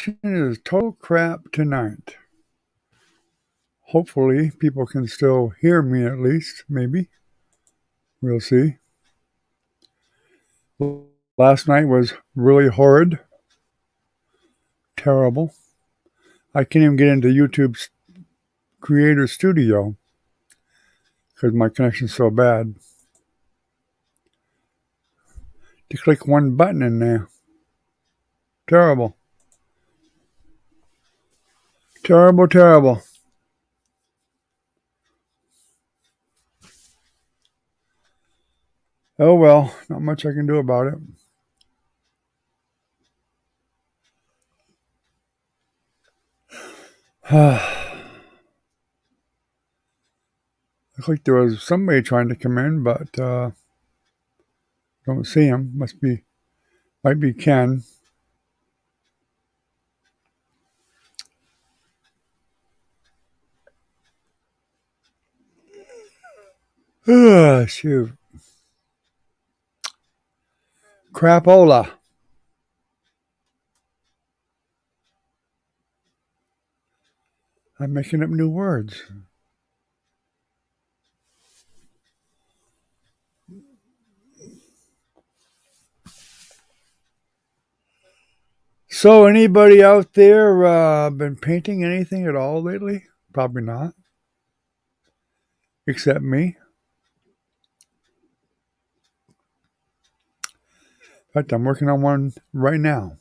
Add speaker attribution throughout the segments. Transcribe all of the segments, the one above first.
Speaker 1: connection is total crap tonight. Hopefully, people can still hear me at least, maybe. We'll see. Last night was really horrid. Terrible. I can't even get into YouTube's Creator Studio because my connection's so bad. To click one button in there. Terrible. Terrible, terrible. Oh well, not much I can do about it. Looks like there was somebody trying to come in, but don't see him. Might be Ken. Shoot. Crapola. I'm making up new words. So, anybody out there been painting anything at all lately? Probably not. Except me. In fact, I'm working on one right now.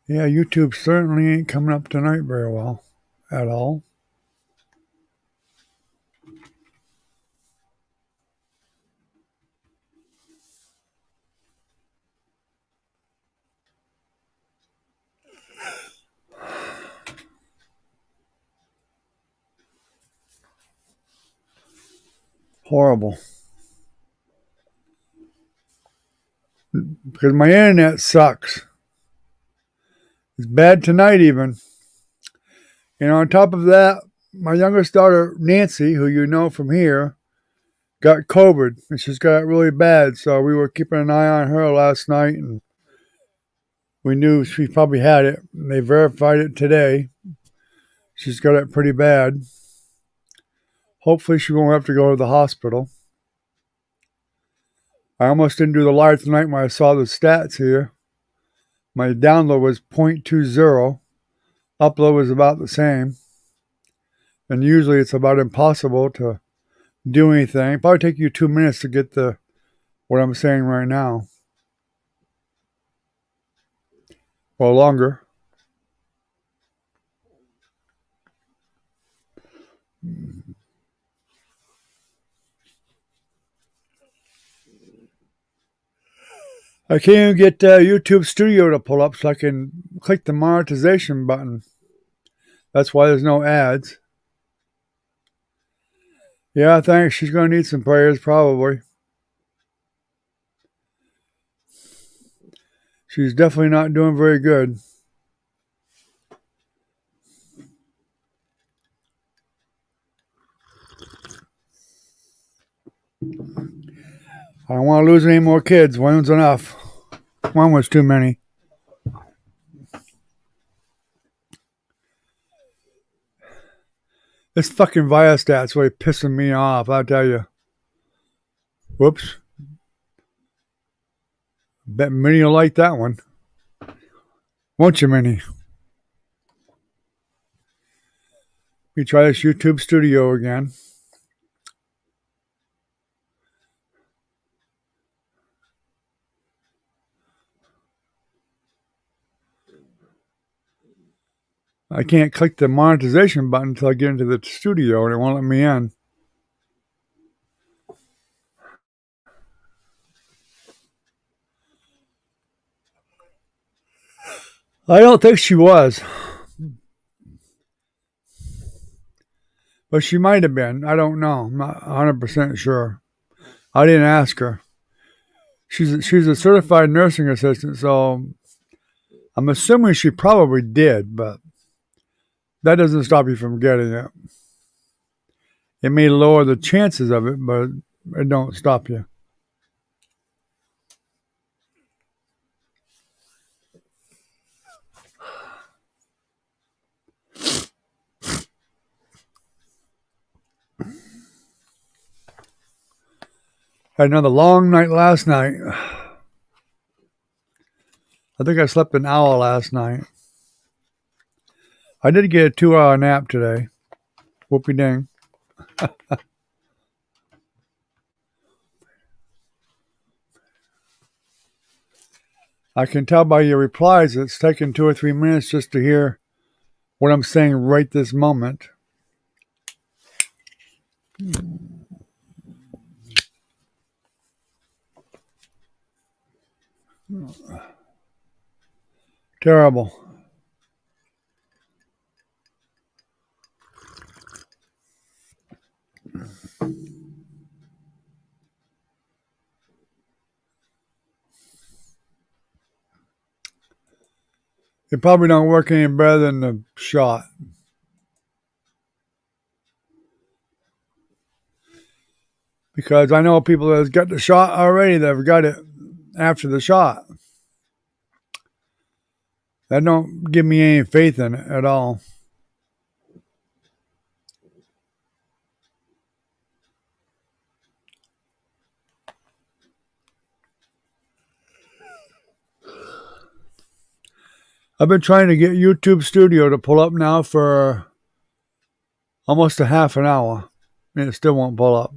Speaker 1: Yeah, YouTube certainly ain't coming up tonight very well at all. Horrible. Because my internet sucks. It's bad tonight even. And on top of that, my youngest daughter, Nancy, who you know from here, got COVID. And she's got it really bad. So we were keeping an eye on her last night. And we knew she probably had it. And they verified it today. She's got it pretty bad. Hopefully she won't have to go to the hospital. I almost didn't do the live tonight when I saw the stats here. My download was 0.20. Upload was about the same. And usually it's about impossible to do anything. It'll probably take you 2 minutes to get what I'm saying right now. Or longer. I can't even get YouTube Studio to pull up so I can click the monetization button. That's why there's no ads. Yeah, thanks. She's going to need some prayers, probably. She's definitely not doing very good. I don't want to lose any more kids. One's enough. One was too many. This fucking Viastat's really pissing me off, I'll tell you. Whoops. Bet Minnie will like that one. Won't you, Minnie? Let me try this YouTube Studio again. I can't click the monetization button until I get into the studio and it won't let me in. I don't think she was. But she might have been. I don't know. I'm not 100% sure. I didn't ask her. She's a certified nursing assistant, so I'm assuming she probably did, but that doesn't stop you from getting it. It may lower the chances of it, but it don't stop you. Had another long night last night. I think I slept an hour last night. I did get a 2-hour nap today. Whoopie dang. I can tell by your replies it's taken 2 or 3 minutes just to hear what I'm saying right this moment. Terrible. It probably don't work any better than the shot. Because I know people that have got the shot already that have got it after the shot. That don't give me any faith in it at all. I've been trying to get YouTube Studio to pull up now for almost a half an hour, and it still won't pull up.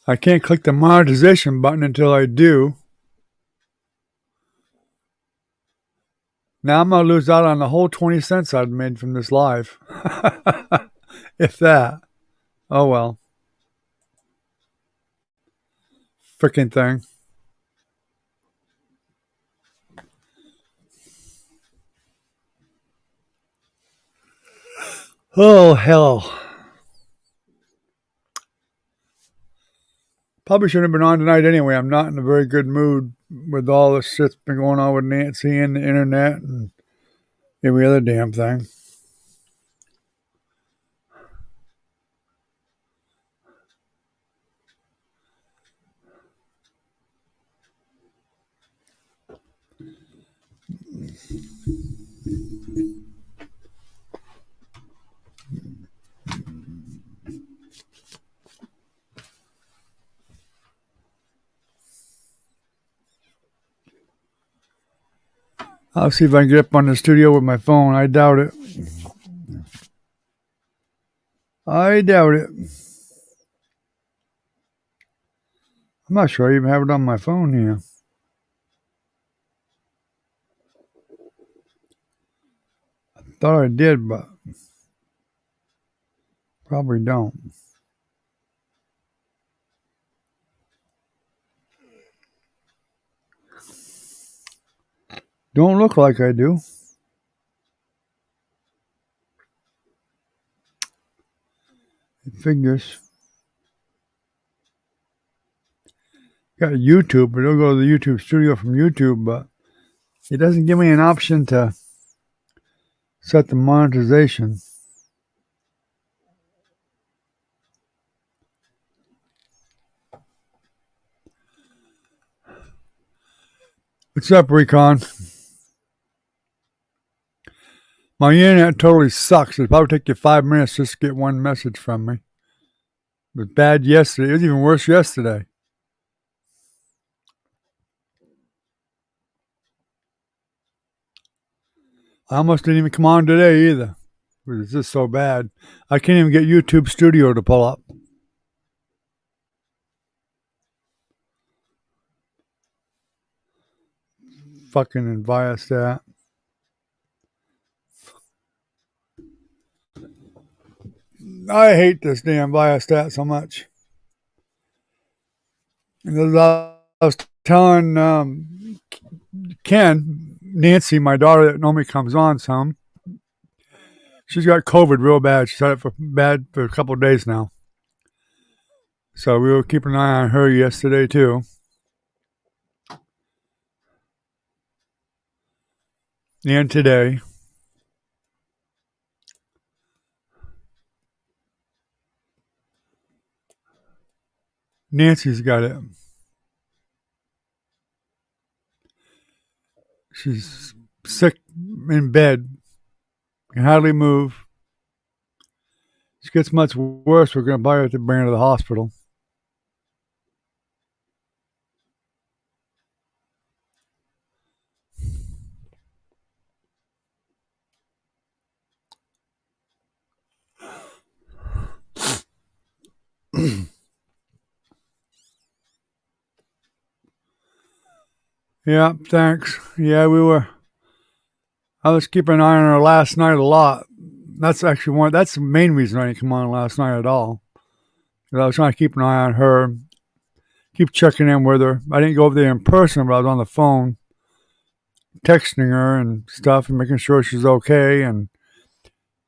Speaker 1: I can't click the monetization button until I do. Now I'm going to lose out on the whole 20 cents I've made from this live. If that. Oh well. Freaking thing. Oh, hell. Probably shouldn't have been on tonight anyway. I'm not in a very good mood with all this shit's been going on with Nancy and the internet and every other damn thing. I'll see if I can get up on the studio with my phone. I doubt it. I doubt it. I'm not sure I even have it on my phone here. I thought I did, but probably don't. Don't look like I do. It figures. Got YouTube, but it'll go to the YouTube Studio from YouTube, but it doesn't give me an option to set the monetization. What's up, Recon? My internet totally sucks. It'll probably take you 5 minutes just to get one message from me. It was bad yesterday. It was even worse yesterday. I almost didn't even come on today either. It's just so bad. I can't even get YouTube Studio to pull up. Fucking Viasat. I hate this damn Viasat so much. And I was telling Ken, Nancy, my daughter that normally comes on some, she's got COVID real bad. She's had it bad for a couple of days now. So we were keeping an eye on her yesterday too. and today. Nancy's got it. She's sick in bed, can hardly move. She gets much worse. We're going to buy her to bring her to the hospital. Yeah, thanks. Yeah, I was keeping an eye on her last night a lot. That's actually that's the main reason I didn't come on last night at all. I was trying to keep an eye on her, keep checking in with her. I didn't go over there in person, but I was on the phone texting her and stuff and making sure she's okay and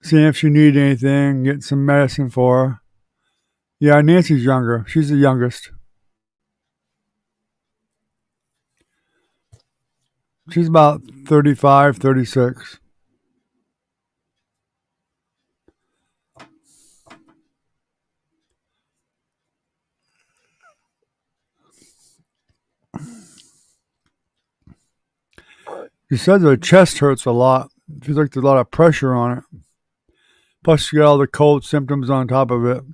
Speaker 1: seeing if she needed anything, getting some medicine for her. Yeah, Nancy's younger. She's the youngest. She's about 35, 36. She says her chest hurts a lot. Feels like there's a lot of pressure on it. Plus, she got all the cold symptoms on top of it.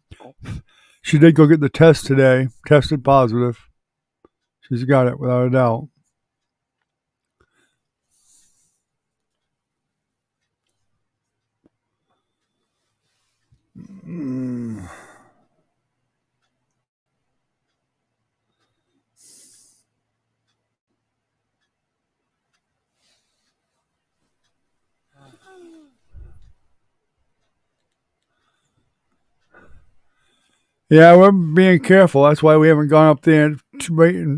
Speaker 1: She did go get the test today, tested positive. She's got it without a doubt. Yeah, we're being careful. That's why we haven't gone up there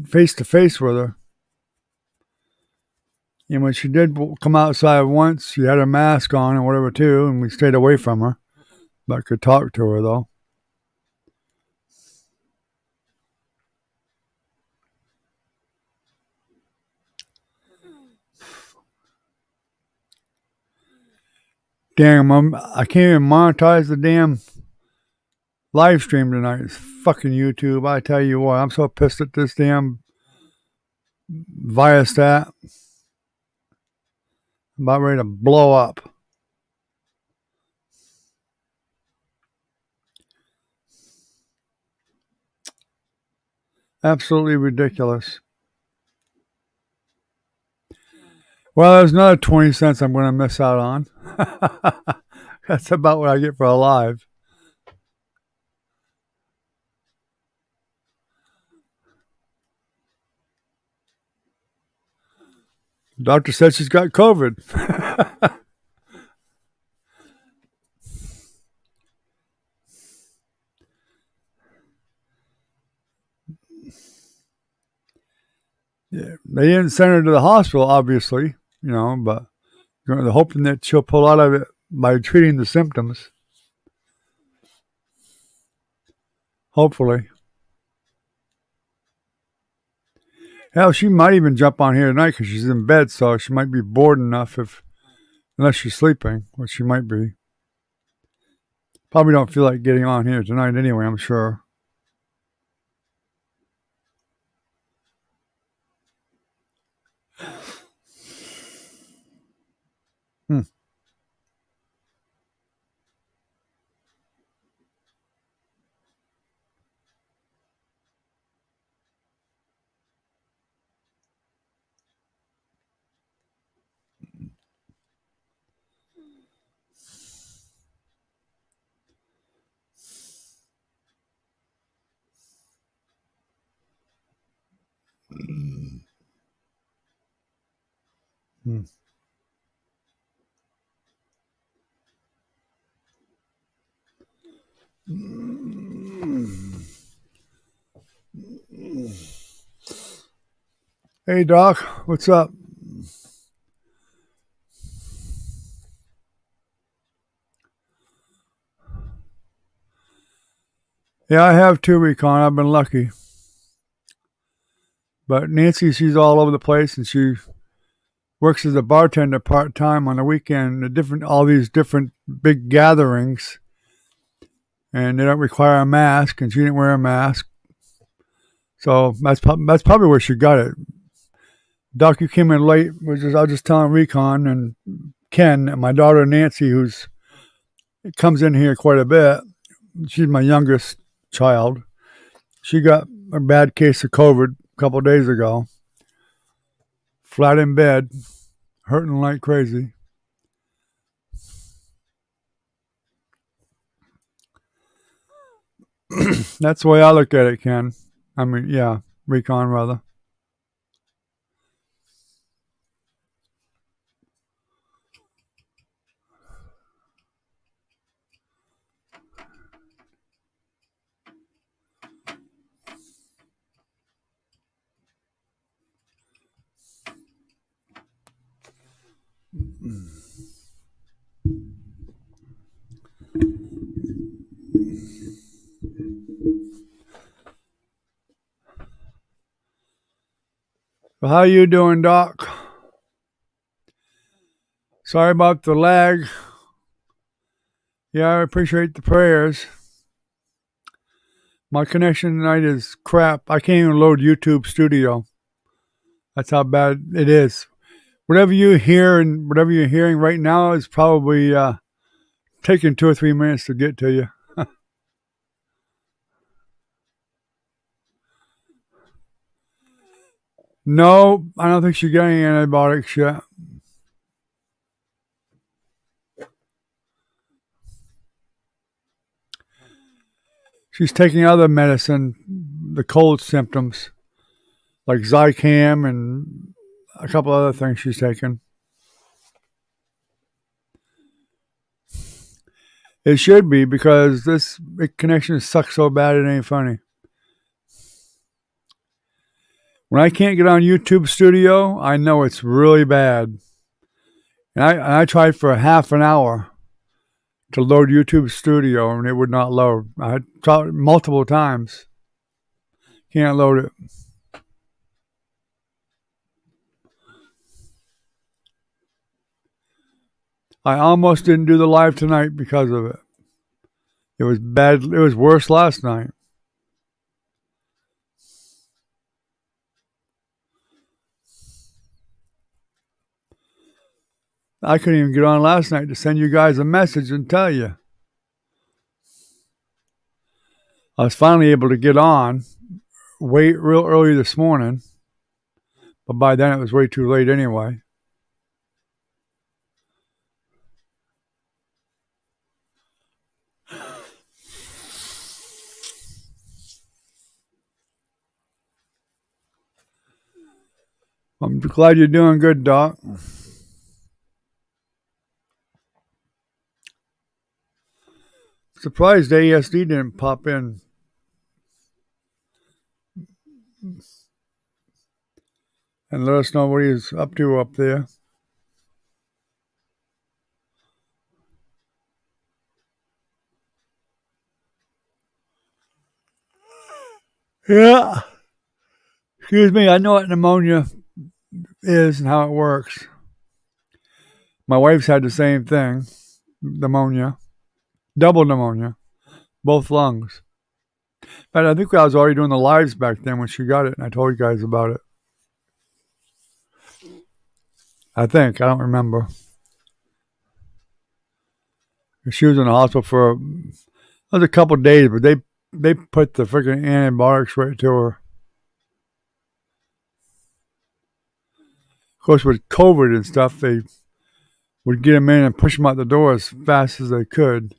Speaker 1: face to face with her. And when she did come outside once, she had her mask on and whatever too, and we stayed away from her, but could talk to her though. Damn, I can't even monetize the damn live stream tonight. It's fucking YouTube. I tell you what, I'm so pissed at this damn Viasat. I'm about ready to blow up. Absolutely ridiculous. Well, there's another 20 cents I'm going to miss out on. That's about what I get for a live. Doctor said she's got COVID. Yeah, they didn't send her to the hospital, obviously, but they're hoping that she'll pull out of it by treating the symptoms. Hopefully. Hell, she might even jump on here tonight because she's in bed, so she might be bored enough unless she's sleeping, which she might be. Probably don't feel like getting on here tonight anyway, I'm sure. Hmm. Hmm. Hey, Doc, what's up? Yeah, I have 2 Recon. I've been lucky. But Nancy, she's all over the place, and she works as a bartender part-time on the weekend at all these different big gatherings, and they don't require a mask, and she didn't wear a mask. So that's probably where she got it. Doc, you came in late. I was just telling Recon and Ken, my daughter Nancy, who's comes in here quite a bit. She's my youngest child. She got a bad case of COVID a couple of days ago. Flat in bed, hurting like crazy. That's the way I look at it, Ken. I mean, yeah, Recon rather. Well, how you doing, Doc? Sorry about the lag. Yeah, I appreciate the prayers. My connection tonight is crap. I can't even load YouTube Studio. That's how bad it is. Whatever you hear and whatever you're hearing right now is probably taking 2 or 3 minutes to get to you. No, I don't think she got any antibiotics yet. She's taking other medicine, the cold symptoms, like Zicam and a couple other things she's taking. It should be because this connection sucks so bad it ain't funny. When I can't get on YouTube Studio, I know it's really bad. And I tried for half an hour to load YouTube Studio and it would not load. I tried multiple times. Can't load it. I almost didn't do the live tonight because of it. It was bad. It was worse last night. I couldn't even get on last night to send you guys a message and tell you. I was finally able to get on real early this morning, but by then it was way too late anyway. I'm glad you're doing good, Doc. Surprised ASD didn't pop in. And let us know what he's up to up there. Yeah. Excuse me, I know what pneumonia is and how it works. My wife's had the same thing. Pneumonia. Double pneumonia. Both lungs. But I think I was already doing the lives back then when she got it, and I told you guys about it. I think. I don't remember. She was in the hospital for it was a couple of days, but they put the freaking antibiotics right to her. Of course, with COVID and stuff, they would get them in and push them out the door as fast as they could.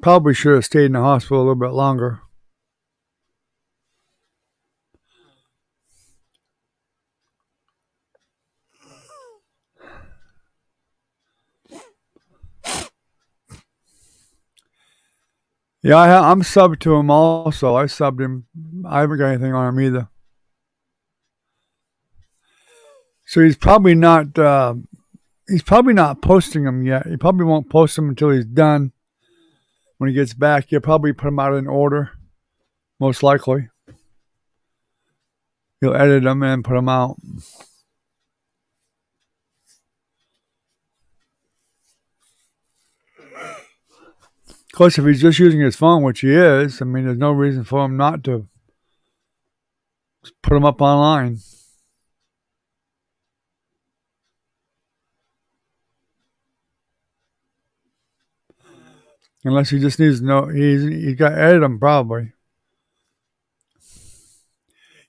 Speaker 1: Probably should have stayed in the hospital a little bit longer. Yeah, I'm subbed to him also. I subbed him. I haven't got anything on him either. So he's probably not posting them yet. He probably won't post them until he's done. When he gets back, he'll probably put them out in order. Most likely. He'll edit them and put them out. course, if he's just using his phone, which he is, I mean, there's no reason for him not to put him up online. Unless he just needs to know, he's got to edit them probably.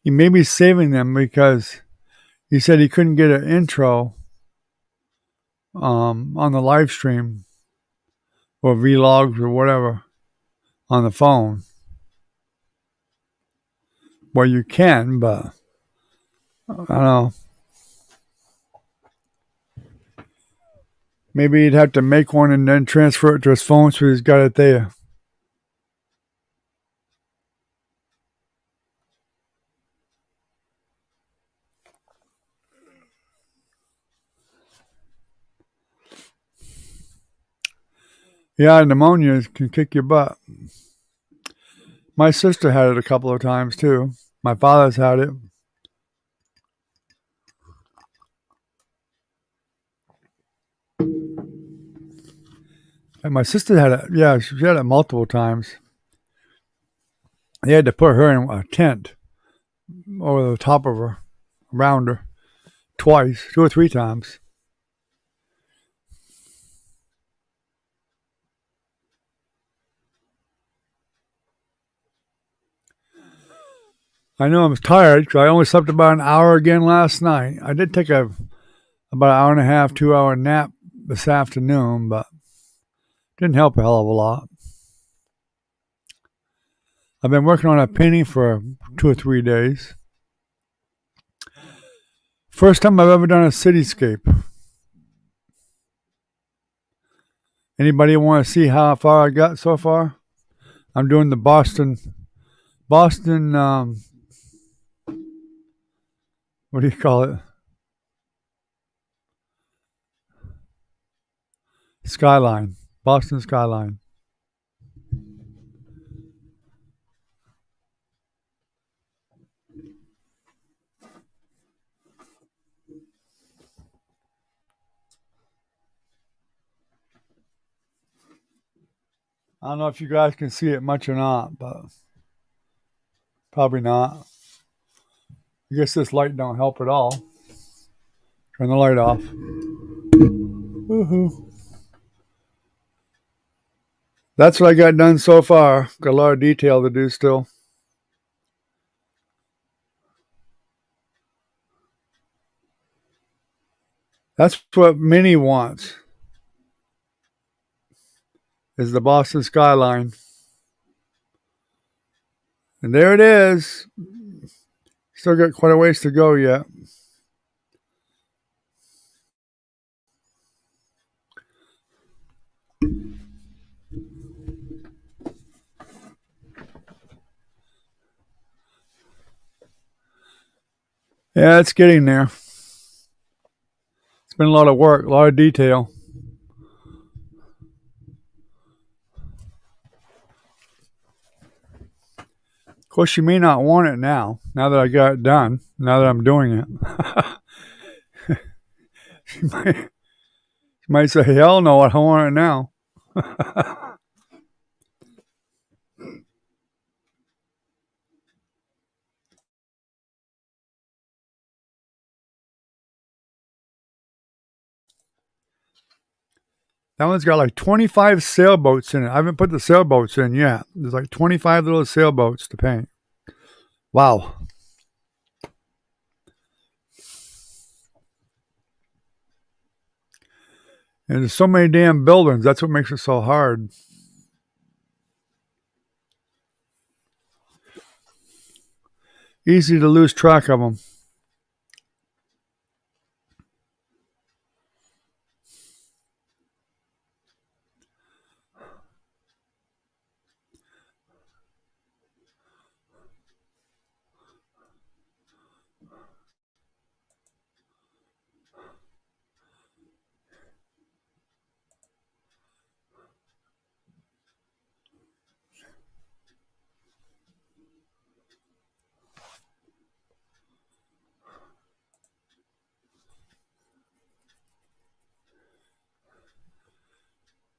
Speaker 1: He may be saving them because he said he couldn't get an intro on the live stream or vlogs or whatever on the phone. Well, you can, but I don't know. Maybe he'd have to make one and then transfer it to his phone so he's got it there. Yeah, pneumonia can kick your butt. My sister had it a couple of times too. My father's had it. And my sister had it. Yeah, she had it multiple times. They had to put her in a tent over the top of her, around her, twice, 2 or 3 times. I know I'm tired because I only slept about an hour again last night. I did take about an hour and a half, 2 hour nap this afternoon, but didn't help a hell of a lot. I've been working on a painting for 2 or 3 days. First time I've ever done a cityscape. Anybody want to see how far I got so far? I'm doing the Boston, what do you call it? Skyline. Boston skyline. I don't know if you guys can see it much or not, but probably not. I guess this light don't help at all. Turn the light off. Woohoo. That's what I got done so far. Got a lot of detail to do still. That's what Minnie wants. Is the Boston skyline. And there it is. Still got quite a ways to go yet. Yeah, it's getting there. It's been a lot of work, a lot of detail. Of course, you may not want it now that I got it done, now that I'm doing it. she might say, hell no, I don't want it now. That one's got like 25 sailboats in it. I haven't put the sailboats in yet. There's like 25 little sailboats to paint. Wow. And there's so many damn buildings. That's what makes it so hard. Easy to lose track of them.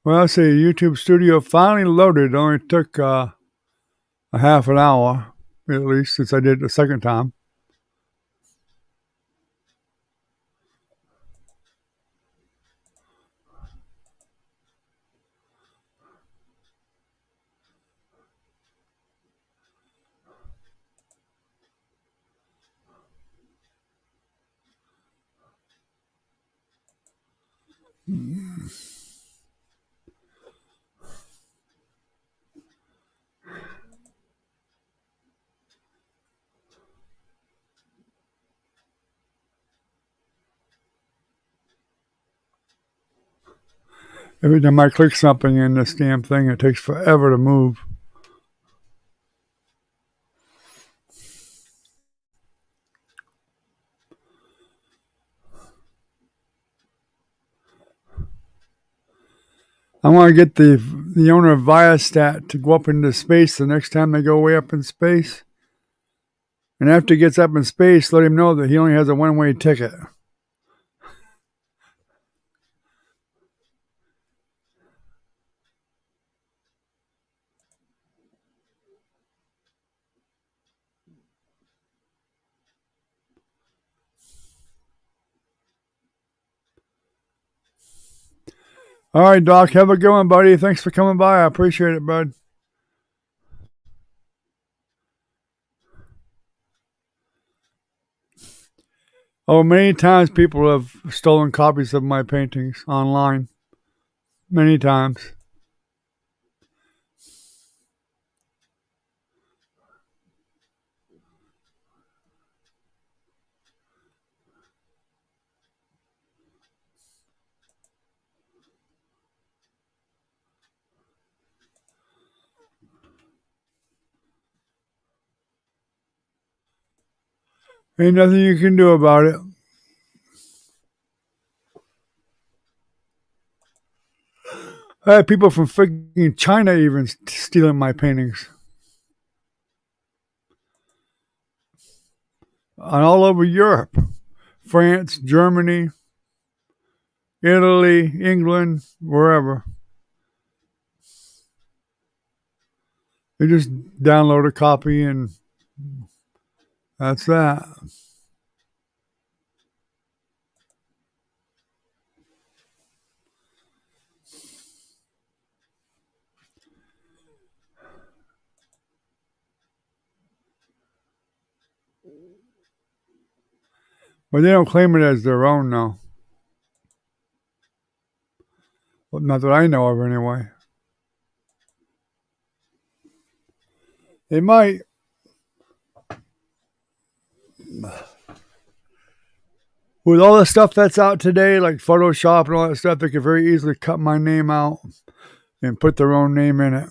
Speaker 1: Well, I see YouTube Studio finally loaded. It only took a half an hour, at least, since I did it the second time. Every time I click something in this damn thing, it takes forever to move. I want to get the owner of Viastat to go up into space the next time they go way up in space. And after he gets up in space, let him know that he only has a one-way ticket. All right, Doc. Have a good one, buddy. Thanks for coming by. I appreciate it, bud. Oh, many times people have stolen copies of my paintings online. Many times. Ain't nothing you can do about it. I had people from freaking China even stealing my paintings. And all over Europe. France, Germany, Italy, England, wherever. They just download a copy and that's that. But they don't claim it as their own now. Well, not that I know of, anyway. They might. With all the stuff that's out today, like Photoshop and all that stuff, they could very easily cut my name out and put their own name in it.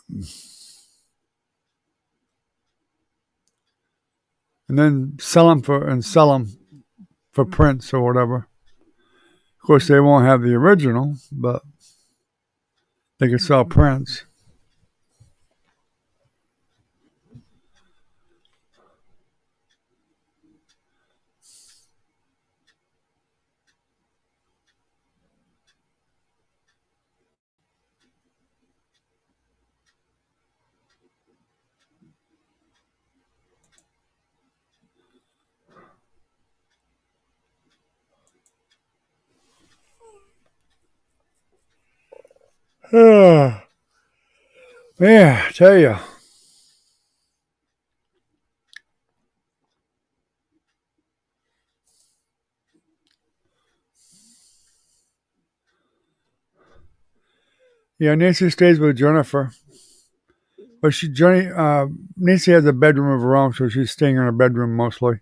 Speaker 1: And then sell them for prints or whatever. Of course, they won't have the original, but they can sell prints. Yeah, I tell you. Yeah, Nancy stays with Jennifer. But Nancy has a bedroom of her own, so she's staying in her bedroom mostly.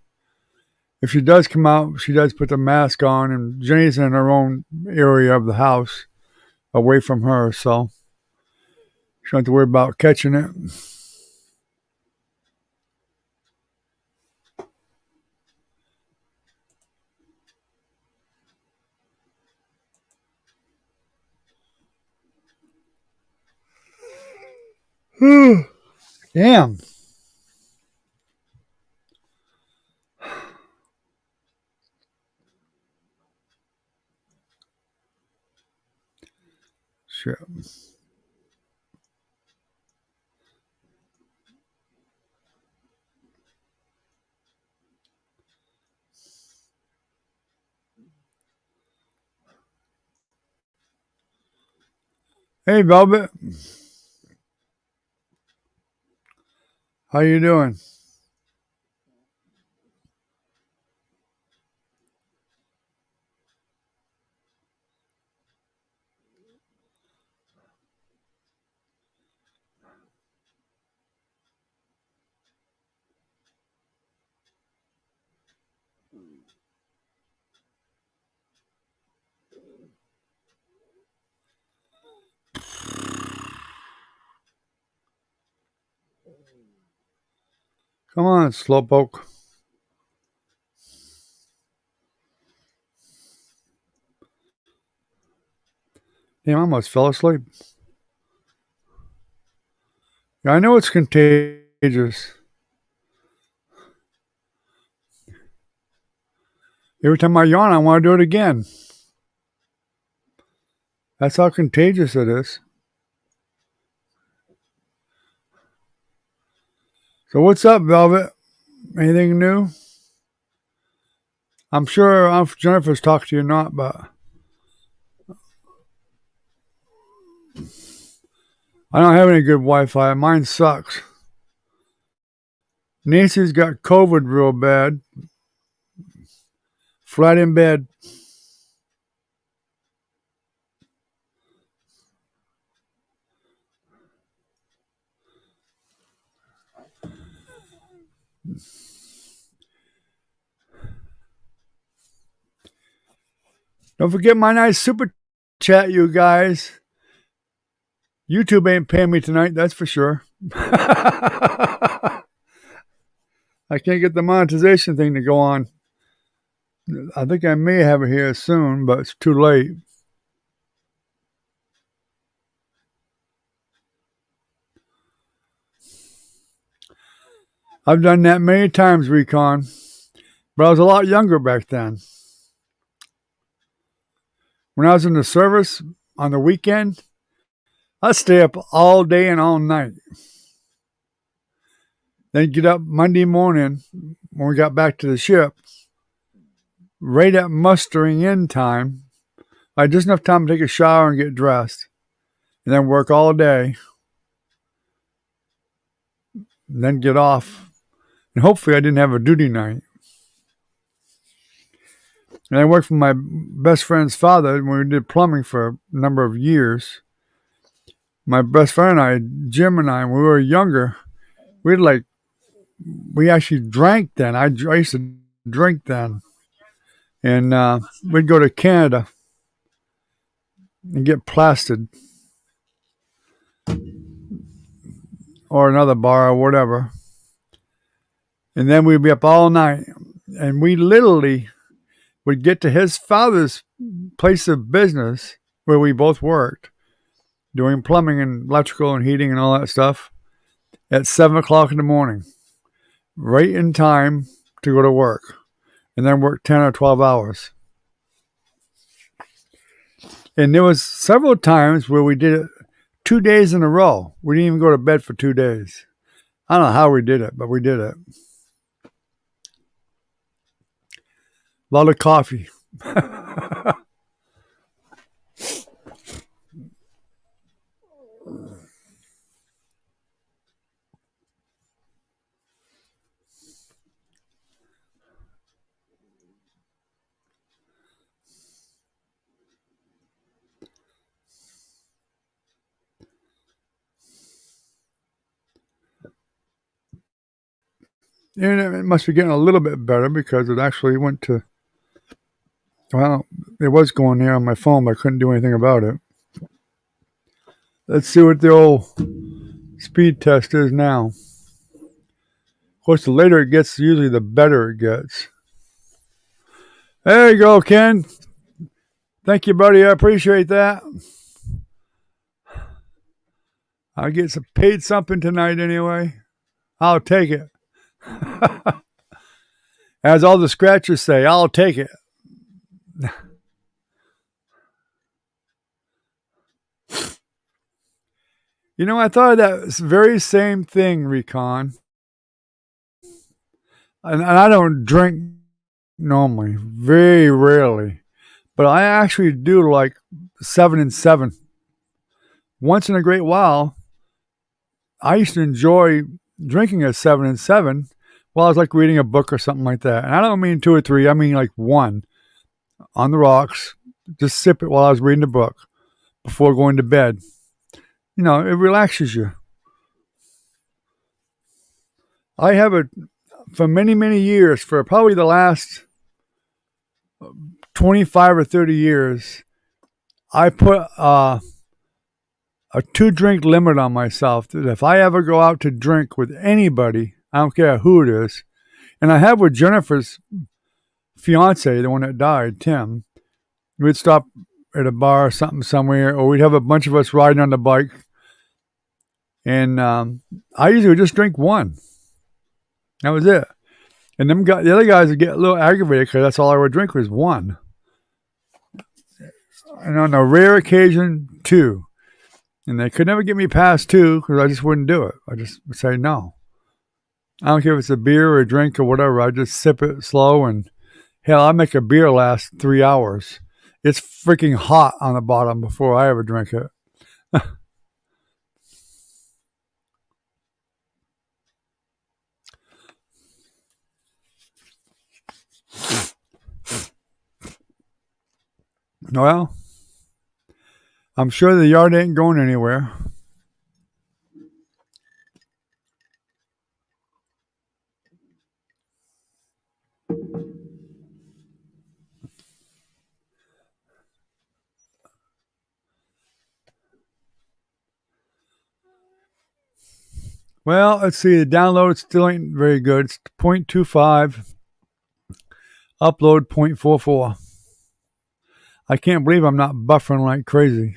Speaker 1: If she does come out, she does put the mask on, and Jenny's in her own area of the house, away from her, so she don't have to worry about catching it. Damn. Shit. Hey, Velvet. How you doing? Come on, slowpoke. Damn, I almost fell asleep. Yeah, I know it's contagious. Every time I yawn, I want to do it again. That's how contagious it is. So what's up, Velvet? Anything new? I'm sure Jennifer's talked to you not, but I don't have any good Wi-Fi. Mine sucks. Nancy's got COVID real bad. Flat in bed. Don't forget my nice super chat, you guys. YouTube ain't paying me tonight, that's for sure. I can't get the monetization thing to go on. I think I may have it here soon, but it's too late. I've done that many times, Recon, but I was a lot younger back then. When I was in the service on the weekend, I'd stay up all day and all night. Then get up Monday morning when we got back to the ship, right at mustering in time. I had just enough time to take a shower and get dressed, and then work all day, and then get off. And hopefully I didn't have a duty night. And I worked for my best friend's father when we did plumbing for a number of years. My best friend and I, Jim and I, when we were younger, we actually drank then. I used to drink then. And we'd go to Canada and get plastered. Or another bar or whatever. And then we'd be up all night. And we literally would get to his father's place of business where we both worked, doing plumbing and electrical and heating and all that stuff, at 7 o'clock in the morning, right in time to go to work, and then work 10 or 12 hours. And there was several times where we did it 2 days in a row. We didn't even go to bed for 2 days. I don't know how we did it, but we did it. A lot of coffee. And it must be getting a little bit better because it actually went to, well, it was going there on my phone, but I couldn't do anything about it. Let's see what the old speed test is now. Of course, the later it gets, usually the better it gets. There you go, Ken. Thank you, buddy. I appreciate that. I get paid something tonight anyway. I'll take it. As all the scratchers say, I'll take it. I thought of that very same thing, Recon. And I don't drink normally, very rarely. But I actually do like 7 and 7. Once in a great while, I used to enjoy drinking a 7 and 7 while I was like reading a book or something like that. And I don't mean 2 or 3, I mean like one on the rocks. Just sip it while I was reading the book before going to bed. It relaxes you. I have it for many, many years, for probably the last 25 or 30 years. I put a 2 drink limit on myself, that if I ever go out to drink with anybody, I don't care who it is, and I have with Jennifer's fiance, the one that died, Tim, we'd stop at a bar or something somewhere, or we'd have a bunch of us riding on the bike, and I usually would just drink one. That was it. And the other guys would get a little aggravated because that's all I would drink was one. And on a rare occasion, 2. And they could never get me past 2 because I just wouldn't do it. I just would say no. I don't care if it's a beer or a drink or whatever. I just sip it slow, and hell, I make a beer last 3 hours. It's freaking hot on the bottom before I ever drink it. Well, I'm sure the yard ain't going anywhere. Well, let's see. The download still ain't very good. It's 0.25. Upload 0.44. I can't believe I'm not buffering like crazy.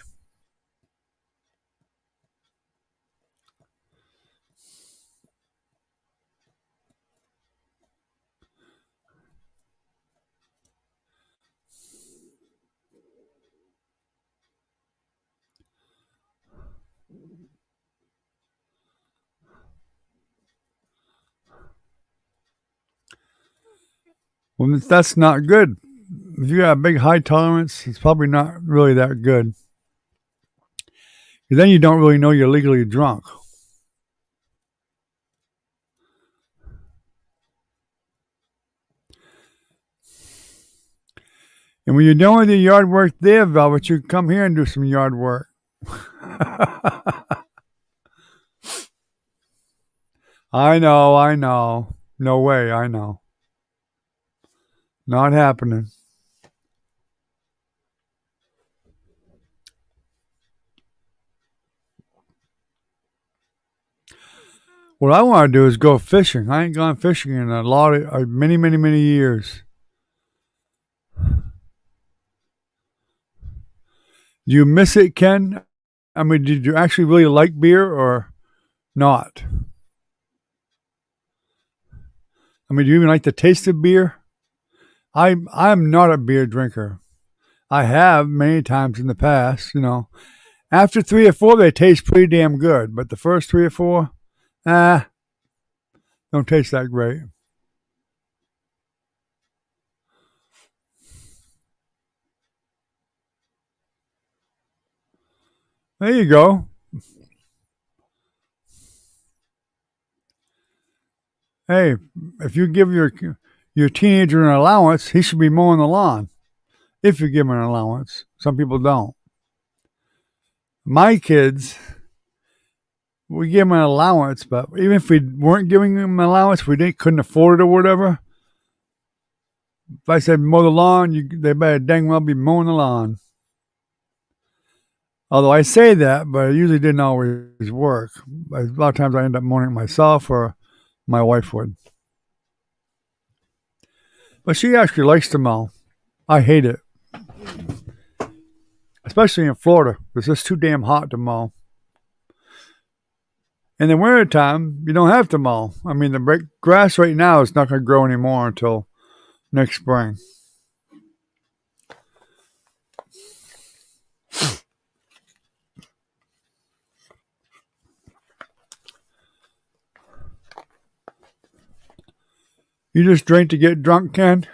Speaker 1: Well, that's not good. If you got a big high tolerance, it's probably not really that good. Then you don't really know you're legally drunk. And when you're done with your yard work there, Velvet, you come here and do some yard work. I know. No way, I know. Not happening. What I want to do is go fishing. I ain't gone fishing in a lot of many, many, many years. Do you miss it, Ken? I mean, did you actually really like beer or not? I mean, do you even like the taste of beer? I'm not a beer drinker. I have many times in the past. After 3 or 4, they taste pretty damn good, but the first 3 or 4, don't taste that great. There you go. Hey, if you give your teenager an allowance, he should be mowing the lawn. If you give him an allowance, some people don't. My kids, we give them an allowance, but even if we weren't giving them an allowance, couldn't afford it or whatever. If I said mow the lawn, they better dang well be mowing the lawn. Although I say that, but it usually didn't always work. A lot of times I end up mowing it myself, or my wife would. But she actually likes to mow. I hate it, especially in Florida. It's just too damn hot to mow. In the wintertime, you don't have to mow. I mean, the grass right now is not going to grow anymore until next spring. You just drink to get drunk, Ken?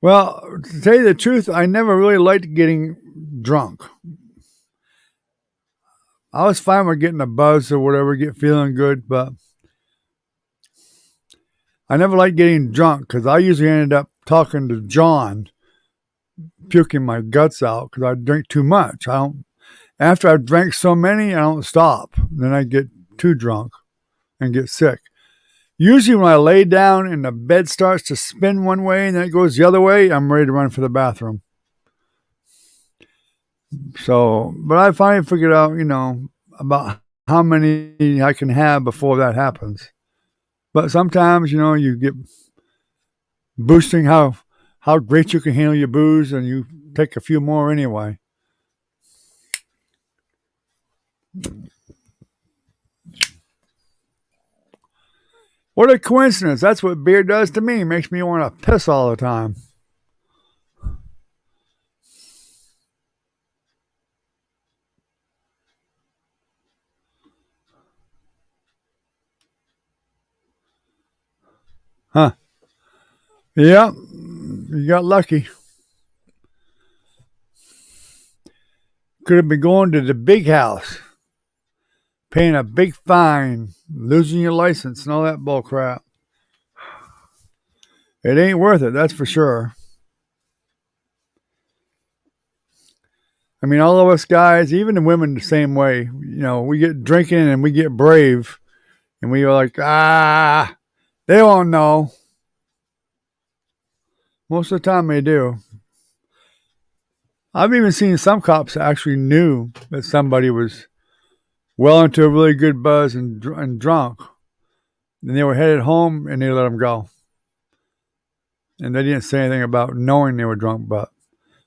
Speaker 1: Well, to tell you the truth, I never really liked getting drunk. I was fine with getting a buzz or whatever, get feeling good, but I never liked getting drunk because I usually ended up talking to John, puking my guts out because I drink too much. I don't. After I've drank so many, I don't stop. Then I get too drunk and get sick. Usually, when I lay down and the bed starts to spin one way and then it goes the other way, I'm ready to run for the bathroom. So, but I finally figured out, about how many I can have before that happens. But sometimes, you get boosting how great you can handle your booze, and you take a few more anyway. What a coincidence! That's what beer does to me. Makes me want to piss all the time. Huh? Yeah, you got lucky. Could have been going to the big house, paying a big fine, losing your license, and all that bull crap. It ain't worth it, that's for sure. I mean, all of us guys, even the women, the same way. We get drinking and we get brave, and we are like, they won't know. Most of the time, they do. I've even seen some cops that actually knew that somebody was well into a really good buzz and drunk, and they were headed home, and they let them go. And they didn't say anything about knowing they were drunk, but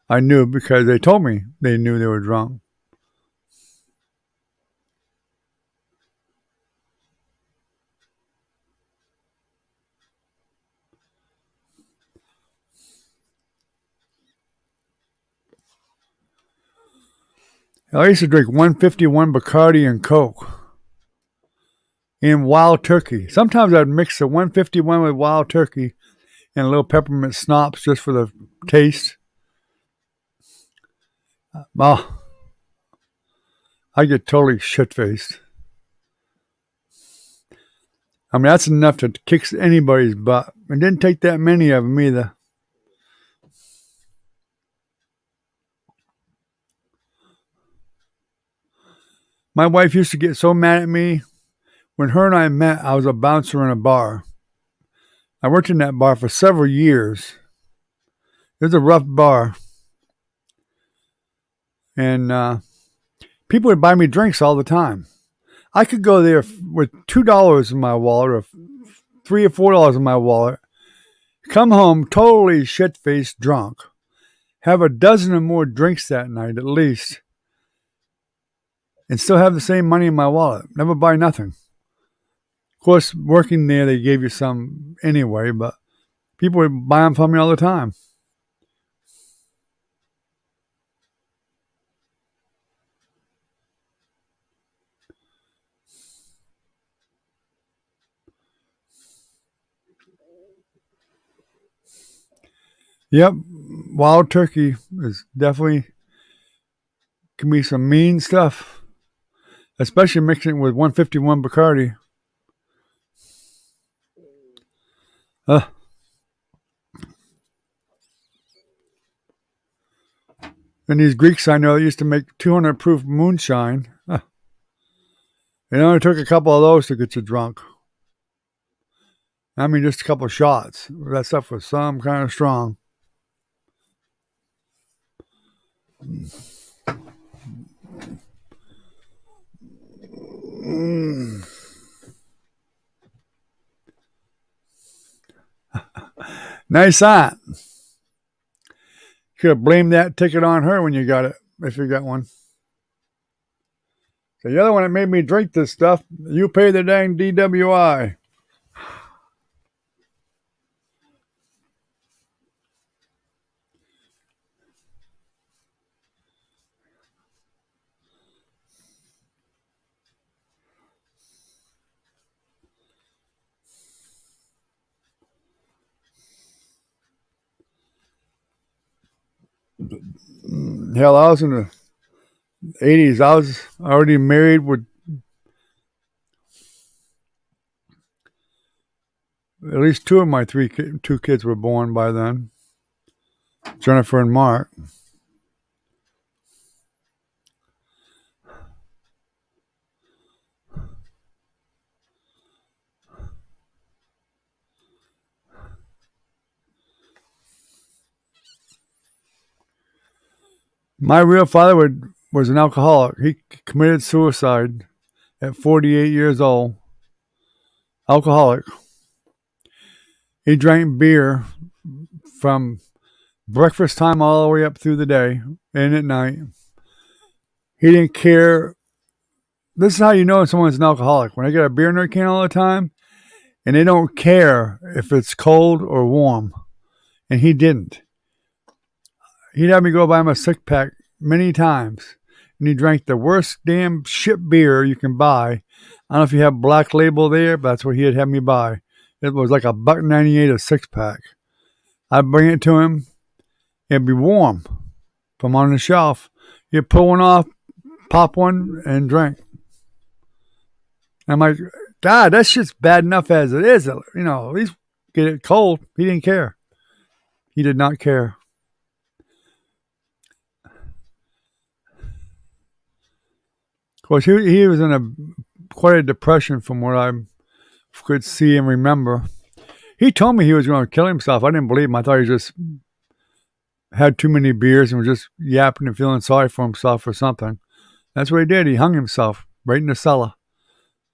Speaker 1: I knew because they told me they knew they were drunk. I used to drink 151 Bacardi and Coke and Wild Turkey. Sometimes I'd mix the 151 with Wild Turkey and a little peppermint schnapps just for the taste. Oh, I get totally shit faced. I mean, that's enough to kick anybody's butt. It didn't take that many of them either. My wife used to get so mad at me. When her and I met, I was a bouncer in a bar. I worked in that bar for several years. It was a rough bar. And people would buy me drinks all the time. I could go there with $2 in my wallet or $3 or $4 in my wallet, come home totally shit faced drunk, have a dozen or more drinks that night at least, and still have the same money in my wallet. Never buy nothing. Of course, working there, they gave you some anyway, but people would buy them from me all the time. Yep, wild turkey is definitely can be some mean stuff, especially mixing it with 151 Bacardi. Uh, and these Greeks I know that used to make 200 proof moonshine. It only took a couple of those to get you drunk. I mean, just a couple of shots. That stuff was some kind of strong. Mm. Nice aunt. Could have blamed that ticket on her when you got it, if you got one. So the other one that made me drink this stuff, you pay the dang DWI. Hell, I was in the 80s. I was already married with at least two of my two kids were born by then. Jennifer and Mark. My real father was an alcoholic. He committed suicide at 48 years old. Alcoholic. He drank beer from breakfast time all the way up through the day and at night. He didn't care. This is how you know someone's an alcoholic. When they get a beer in their can all the time and they don't care if it's cold or warm. And he didn't. He'd have me go buy him a six pack many times. And he drank the worst damn shit beer you can buy. I don't know if you have Black Label there, but that's what he'd have me buy. It was like $1.98 a six pack. I'd bring it to him. It'd be warm from on the shelf. You'd pull one off, pop one, and drink. I'm like, God, that shit's bad enough as it is. At least get it cold. He didn't care. He did not care. Of course, he was in quite a depression from what I could see and remember. He told me he was going to kill himself. I didn't believe him. I thought he just had too many beers and was just yapping and feeling sorry for himself or something. That's what he did. He hung himself right in the cellar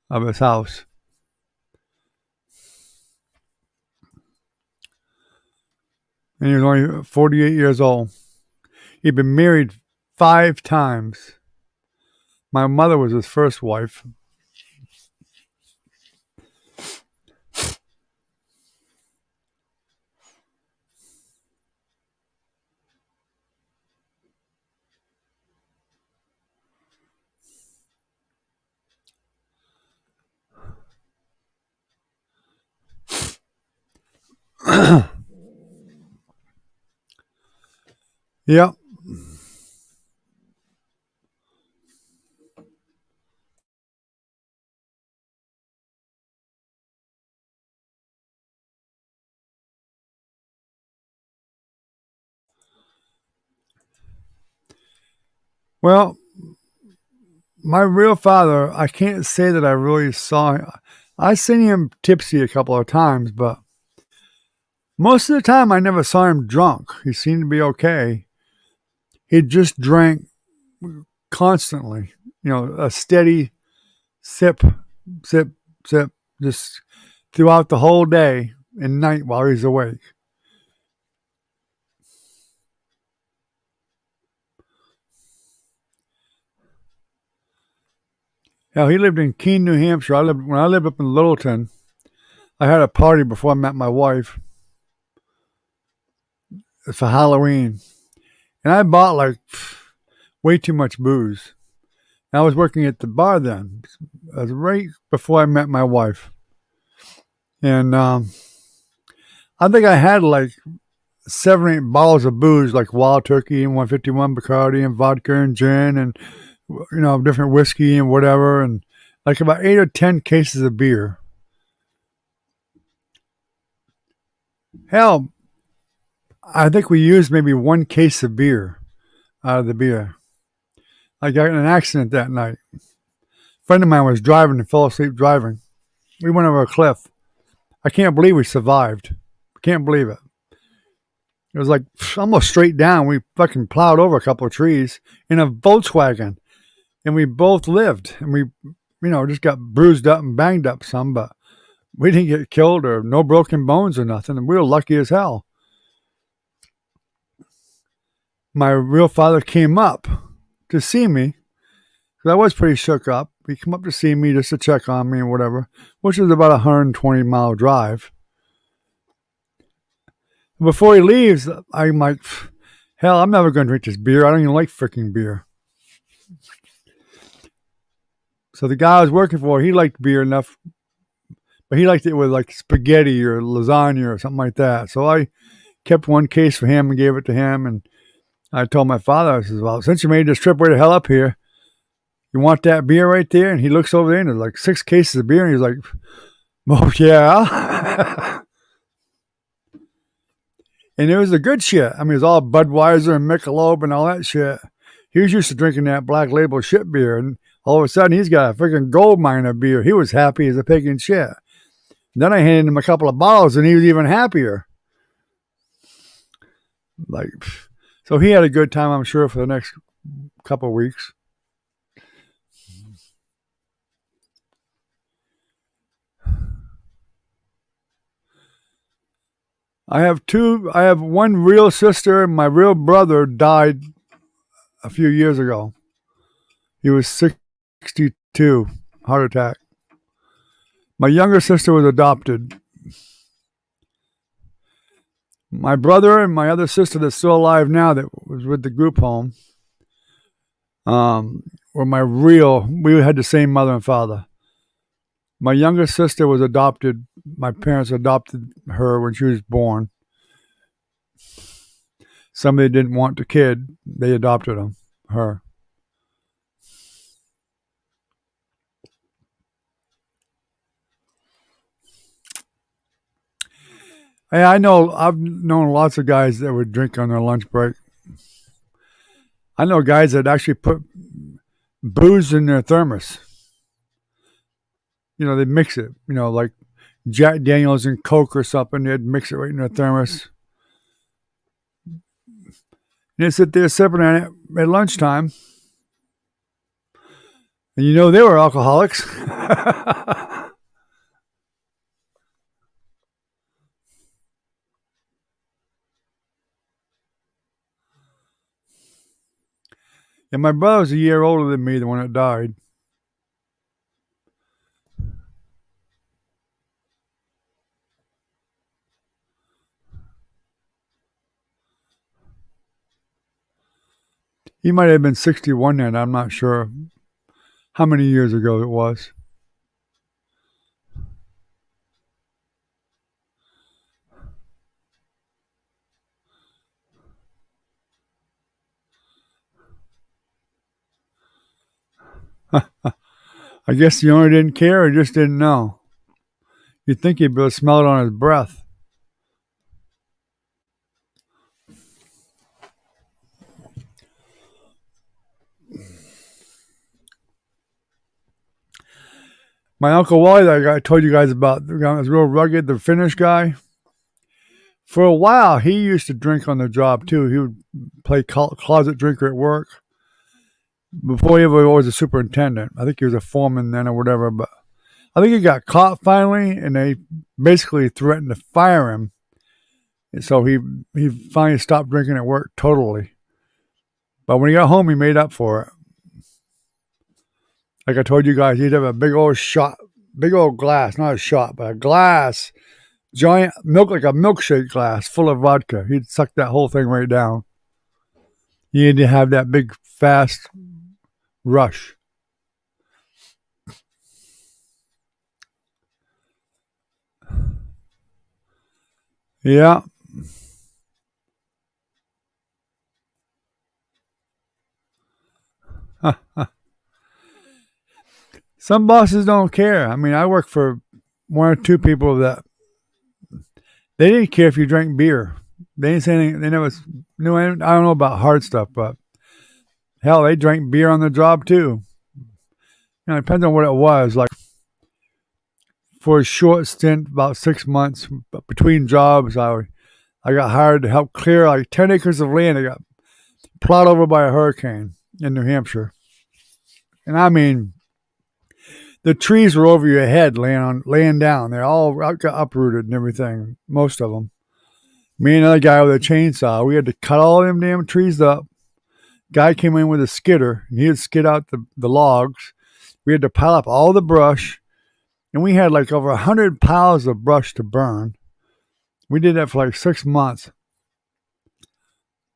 Speaker 1: of his house. And he was only 48 years old. He'd been married 5 times. My mother was his first wife. Yep. Well, my real father, I can't say that I really saw him. I seen him tipsy a couple of times, but most of the time I never saw him drunk. He seemed to be okay. He just drank constantly, a steady sip, sip, sip, just throughout the whole day and night while he's awake. Hell, he lived in Keene, New Hampshire. When I lived up in Littleton. I had a party before I met my wife. For Halloween, and I bought like way too much booze. I was working at the bar then. It was right before I met my wife, and I think I had like 7 or 8 bottles of booze, like Wild Turkey and 151 Bacardi and vodka and gin and different whiskey and whatever, and like about 8 or 10 cases of beer. Hell, I think we used maybe 1 case of beer out of the beer. I got in an accident that night. A friend of mine was driving and fell asleep driving. We went over a cliff. I can't believe we survived. I can't believe it. It was like almost straight down. We fucking plowed over a couple of trees in a Volkswagen. And we both lived. And we, just got bruised up and banged up some, but we didn't get killed or no broken bones or nothing. And we were lucky as hell. My real father came up to see me. Because I was pretty shook up. He came up to see me just to check on me and whatever, which was about a 120-mile drive. Before he leaves, I'm like, hell, I'm never going to drink this beer. I don't even like freaking beer. So the guy I was working for, he liked beer enough, but he liked it with like spaghetti or lasagna or something like that. So I kept 1 case for him and gave it to him, and I told my father, I says, well, since you made this trip way the hell up here, you want that beer right there? And he looks over there and there's like 6 cases of beer. And he's like, oh, yeah. And it was the good shit. I mean, it was all Budweiser and Michelob and all that shit. He was used to drinking that black label shit beer. And all of a sudden, he's got a freaking gold mine of beer. He was happy as a pig in shit. Then I handed him a couple of bottles and he was even happier. Like, so he had a good time, I'm sure, for the next couple of weeks. I have one real sister. My real brother died a few years ago. He was 62, heart attack. My younger sister was adopted. My brother and my other sister that's still alive now that was with the group home were we had the same mother and father. My younger sister was adopted. My parents adopted her when she was born. Somebody didn't want the kid. They adopted her. Hey, I've known lots of guys that would drink on their lunch break. I know guys that actually put booze in their thermos. You know, they mix it. You know, like Jack Daniels and Coke or something. They'd mix it right in their thermos. And they'd sit there sipping on it at lunchtime. And you know they were alcoholics. And my brother was a year older than me, the one that died. He might have been 61 then. I'm not sure how many years ago it was. I guess the owner didn't care or just didn't know. You'd think he'd be able to smell it on his breath. My Uncle Wally, that guy I told you guys about, the guy was real rugged, the Finnish guy. For a while, he used to drink on the job too. He would play closet drinker at work. Before he ever was a superintendent. I think he was a foreman then or whatever, but I think he got caught finally, and they basically threatened to fire him. And so he finally stopped drinking at work totally. But when he got home, he made up for it. Like I told you guys, he'd have a big old glass, not a shot, but a glass, giant milk, like a milkshake glass full of vodka. He'd suck that whole thing right down. He had to have that big, fast rush. Yeah. Some bosses don't care. I mean, I work for one or two people that they didn't care if you drank beer. They didn't say anything. They never knew anything. I don't know about hard stuff, but hell, they drank beer on the job too. You know, it depends on what it was. Like for a short stint, about 6 months between jobs, I got hired to help clear like 10 acres of land that got plowed over by a hurricane in New Hampshire. And I mean, the trees were over your head laying down. They all got uprooted and everything, most of them. Me and another guy with a chainsaw, we had to cut all them damn trees up. Guy came in with a skidder, and he would skid out the logs. We had to pile up all the brush, and we had like over 100 piles of brush to burn. We did that for like 6 months.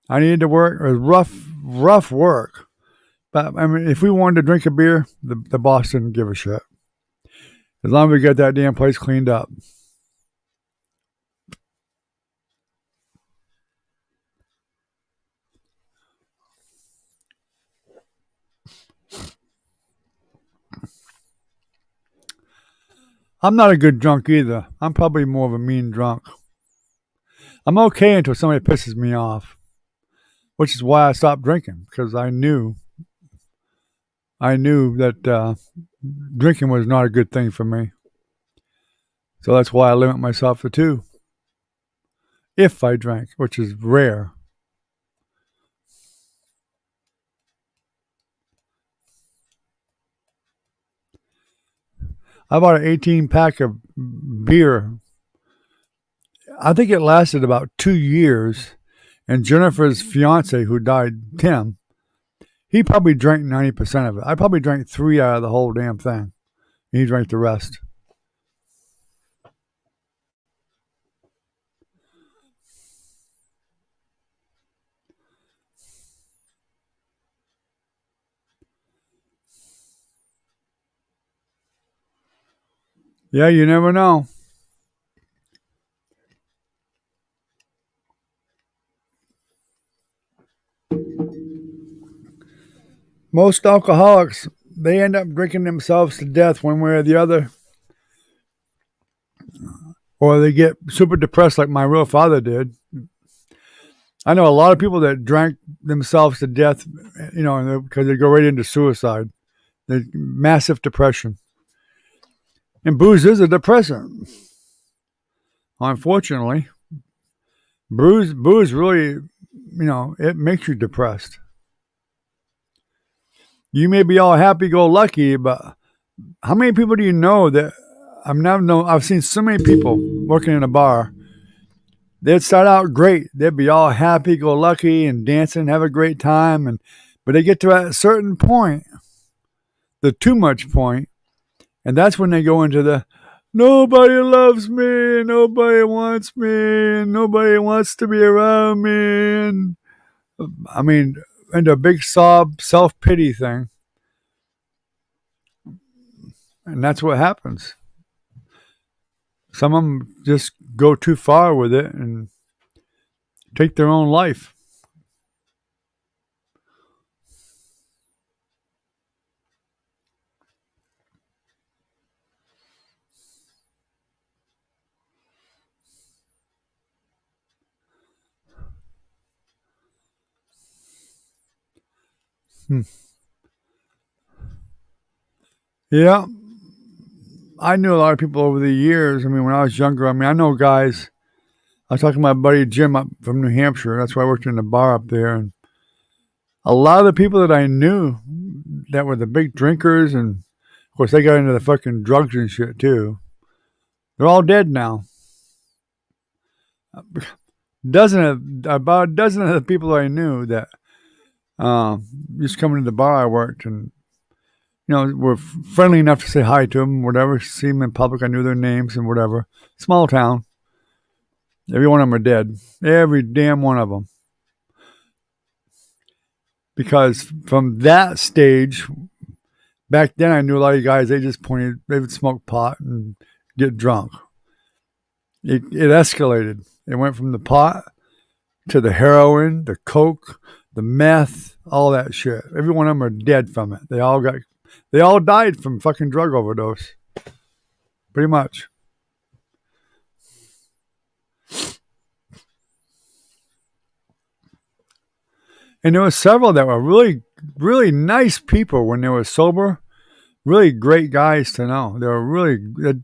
Speaker 1: I needed to work. It was rough work. But I mean, if we wanted to drink a beer, the boss didn't give a shit. As long as we got that damn place cleaned up. I'm not a good drunk either. I'm probably more of a mean drunk. I'm okay until somebody pisses me off, which is why I stopped drinking, because I knew that drinking was not a good thing for me. So that's why I limit myself to 2 if I drank, which is rare. I bought an 18 pack of beer. I think it lasted about 2 years. And Jennifer's fiance, who died, Tim, he probably drank 90% of it. I probably drank 3 out of the whole damn thing. And he drank the rest. Yeah, you never know. Most alcoholics, they end up drinking themselves to death one way or the other. Or they get super depressed like my real father did. I know a lot of people that drank themselves to death, because they go right into suicide. Massive depression. And booze is a depressant. Unfortunately, booze really, it makes you depressed. You may be all happy-go-lucky, but how many people do you know that I've seen so many people working in a bar. They'd start out great. They'd be all happy-go-lucky and dancing, have a great time, but they get to a certain point, the too much point, and that's when they go into the nobody loves me, nobody wants me, nobody wants to be around me, and into a big sob, self-pity thing. And that's what happens. Some of them just go too far with it and take their own life. Hmm. Yeah. I knew a lot of people over the years. When I was younger, I know guys. I was talking to my buddy Jim up from New Hampshire. That's why I worked in the bar up there. And a lot of the people that I knew that were the big drinkers, and of course they got into the fucking drugs and shit too. They're all dead now. About a dozen of the people I knew that used to come into the bar I worked, and were friendly enough to say hi to them, whatever. See them in public, I knew their names and whatever. Small town. Every one of them are dead. Every damn one of them. Because from that stage, back then I knew a lot of guys, they would smoke pot and get drunk. It escalated. It went from the pot to the heroin, the coke, the meth, all that shit. Every one of them are dead from it. They all died from fucking drug overdose. Pretty much. And there were several that were really, really nice people when they were sober. Really great guys to know. They'd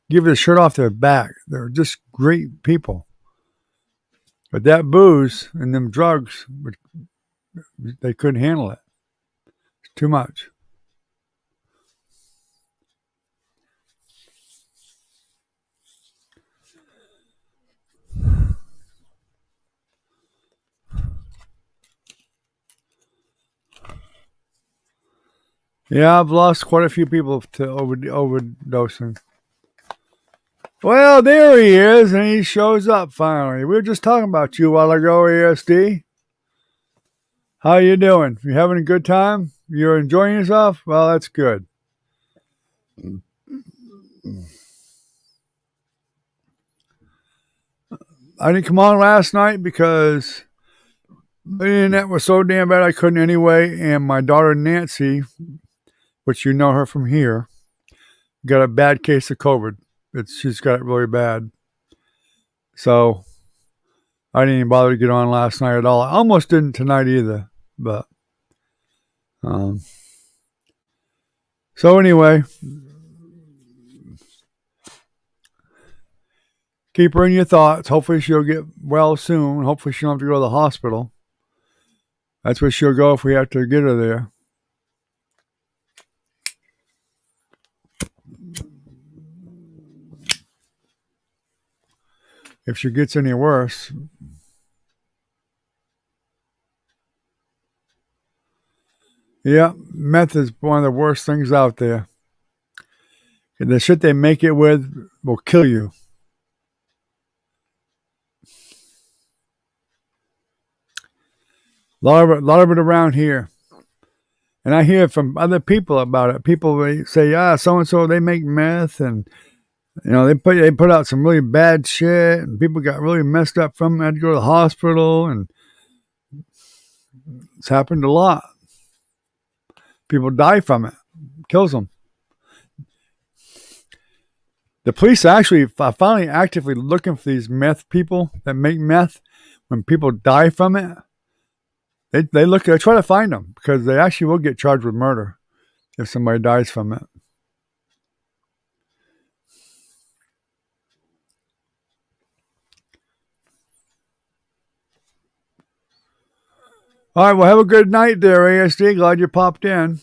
Speaker 1: give the shirt off their back. They were just great people. But that booze and them drugs, they couldn't handle it. It's too much. Yeah, I've lost quite a few people to overdosing. Well, there he is, and he shows up finally. We were just talking about you a while ago, EST. How you doing? You having a good time? You're enjoying yourself? Well, that's good. I didn't come on last night because the internet was so damn bad I couldn't anyway, and my daughter Nancy, which you know her from here, got a bad case of COVID. She's got it really bad. So I didn't even bother to get on last night at all. I almost didn't tonight either. But so anyway, keep her in your thoughts. Hopefully she'll get well soon. Hopefully she don't have to go to the hospital. That's where she'll go if we have to get her there. If she gets any worse. Yeah, meth is one of the worst things out there. The shit they make it with will kill you. A lot of it around here. And I hear from other people about it. People say, so and so they make meth, and they put out some really bad shit, and people got really messed up from it, had to go to the hospital, and it's happened a lot. People die from it. Kills them. The police actually are finally actively looking for these meth people that make meth. When people die from it, they try to find them, because they actually will get charged with murder if somebody dies from it. All right, well, have a good night there, ASD. Glad you popped in.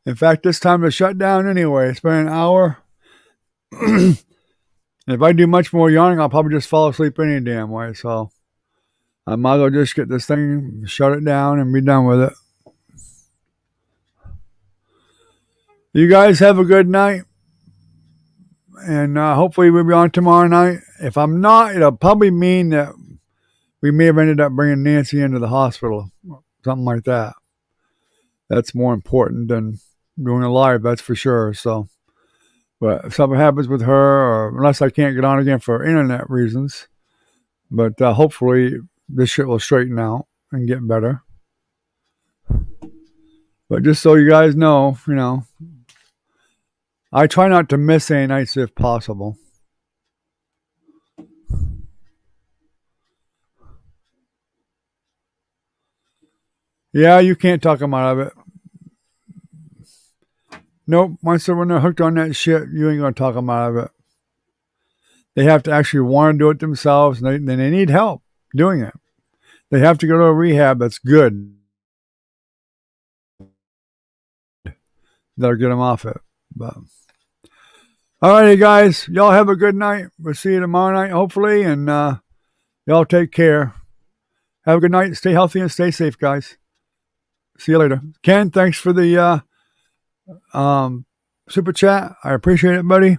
Speaker 1: In fact, it's time to shut down anyway. It's been an hour. If I do much more yawning, I'll probably just fall asleep any damn way. So I might as well just get this thing, shut it down, and be done with it. You guys have a good night. And hopefully we'll be on tomorrow night. If I'm not, it'll probably mean that we may have ended up bringing Nancy into the hospital. Something like that. That's more important than doing a live, that's for sure. So, but if something happens with her, or unless I can't get on again for internet reasons, but hopefully this shit will straighten out and get better. But just so you guys know, I try not to miss any nights if possible. Yeah, you can't talk them out of it. Nope. When they're hooked on that shit, you ain't gonna talk them out of it. They have to actually want to do it themselves, and they need help doing it. They have to go to a rehab that's good. That'll get them off it. But all righty, guys. Y'all have a good night. We'll see you tomorrow night, hopefully, and y'all take care. Have a good night. Stay healthy and stay safe, guys. See you later. Ken, thanks for the super chat. I appreciate it, buddy.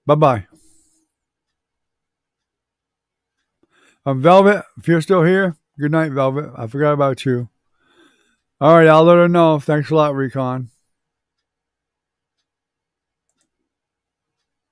Speaker 1: Bye-bye. Velvet, if you're still here, good night, Velvet. I forgot about you. All right, I'll let her know. Thanks a lot, Recon.